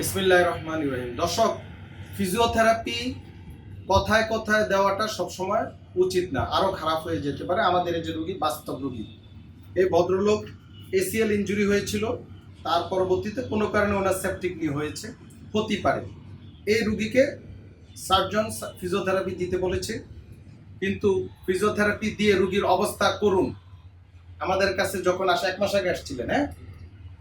বিসমিল্লাহির রহমানির রহিম। দর্শক, ফিজিওথেরাপি কথায় কথায় দেওয়াটা সবসময় উচিত না, আরও খারাপ হয়ে যেতে পারে। আমাদের এই যে রুগী, বাস্তব রুগী, এই ভদ্রলোক এসিএল ইনজুরি হয়েছিল, তার পরবর্তীতে কোনো কারণে ওনার সেপটিক নি হয়েছে, হতে পারে। এই রুগীকে সার্জন ফিজিওথেরাপি দিতে বলেছে, কিন্তু ফিজিওথেরাপি দিয়ে রুগীর অবস্থা করুন। আমাদের কাছে যখন আসে, 1 মাস আগে আসছিলেন, হ্যাঁ,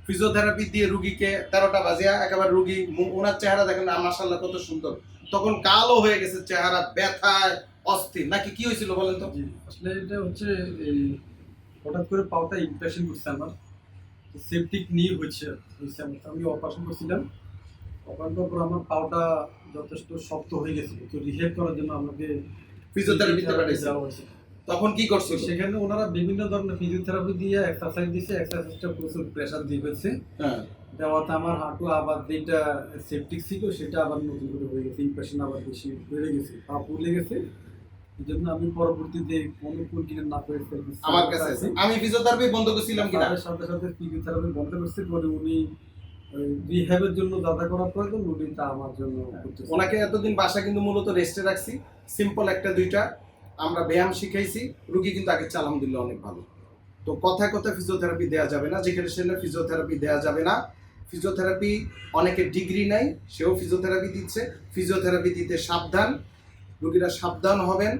ফিজিওথেরাপি দিয়ে রুগীকে 13টা বাজিয়া একেবারে রুগী, ওনার চেহারা দেখেন না, মাশাআল্লাহ কত সুন্দর, তখন কালো হয়ে গেছে চেহারা, ব্যথায় অস্থির। নাকি কি হয়েছিল বলেন তো? আসলে এটা হচ্ছে এই হঠাৎ করে পাওটা ইনফেকশন করছে আমার, সেপটিক নিয়ে হয়েছে। আমি অপারেশন করছিলাম, অপারেশন করার পর আমার পাওটা যথেষ্ট শক্ত হয়ে গেছিল, তো রিহেব করার জন্য আমাকে ফিজিওথেরাপিতে পাঠাইছে, যাওয়া হয়েছে। তখন কি তো করছিল? সেখানে ওনারা বিভিন্ন ধরনের ফিজিওথেরাপি দিয়ে এক্সারসাইজ দিয়েছে, এক্সারসাইজটা প্রচুর প্রেশার দিয়ে ফেলছে। হ্যাঁ, দেওয়াতে আমার হাঁটু আবার যেটা সেপটিক ছিল সেটা আবার নতুন করে হয়ে গেছে, ইনফেকশন আবার বেশি বেড়ে গেছে, পা ফুলে গেছে। এই জন্য আমি পরবর্তীতে কোনো কন্টিনিউ না করে আমার কাছে আছে। আমি ফিজিওথেরাপি বন্ধ করছিলাম কিনা, তার সাথে সাথে ফিজিওথেরাপি বন্ধ করছে, পরে উনি রিহ্যাবের জন্য যা যা করা প্রয়োজন উনি তা আমার জন্য করতেছে। ওনাকে এতদিন বাসা কিন্তু মূলত রেস্টে রাখছি, সিম্পল একটা দুইটা আমরা ব্যায়াম শিখাইছি, রুগী কিন্তু আগে আলহামদুলিল্লাহ অনেক ভালো। তো কথায় কথায় ফিজিওথেরাপি দেওয়া যাবে না, যেখানে সেখানে ফিজিওথেরাপি দেওয়া যাবে না। ফিজিওথেরাপি অনেকের ডিগ্রি নাই, সেও ফিজিওথেরাপি দিচ্ছে। ফিজিওথেরাপি দিতে সাবধান, রুগীরা সাবধান হবেন।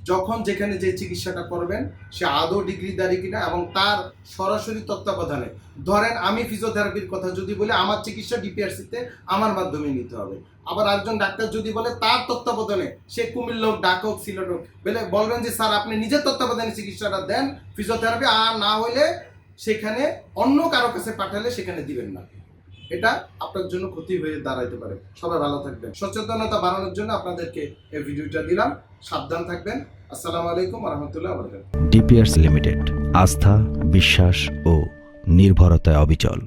যখন যেখানে যে চিকিৎসাটা করবেন সে আদৌ ডিগ্রিধারী কিনা এবং তার সরাসরি তত্ত্বাবধানে। ধরেন আমি ফিজিওথেরাপির কথা যদি বলি, আমার চিকিৎসা ডিপিআরসিতে আমার মাধ্যমে নিতে হবে। আবার একজন ডাক্তার যদি বলে তার তত্ত্বাবধানে, সে কুমিল্লা হোক, ঢাকা হোক, সিলেট হোক, বলবেন যে স্যার আপনি নিজের তত্ত্বাবধানে চিকিৎসাটা দেন ফিজিওথেরাপি, আর না হলে সেখানে অন্য কারো কাছে পাঠালে সেখানে দিবেন না। এটা আপনার জন্য ক্ষতি হয়ে দাঁড়াইতে পারে। সবাই ভালো থাকবেন। সচেতনতা বাড়ানোর জন্য আপনাদেরকে এই ভিডিওটা দিলাম। সাবধান থাকবেন। আসসালামু আলাইকুম ওয়া রাহমাতুল্লাহি ওয়া বারাকাতুহু। ডিপিআরস লিমিটেড, আস্থা, বিশ্বাস ও নির্ভরতায় অবিচল।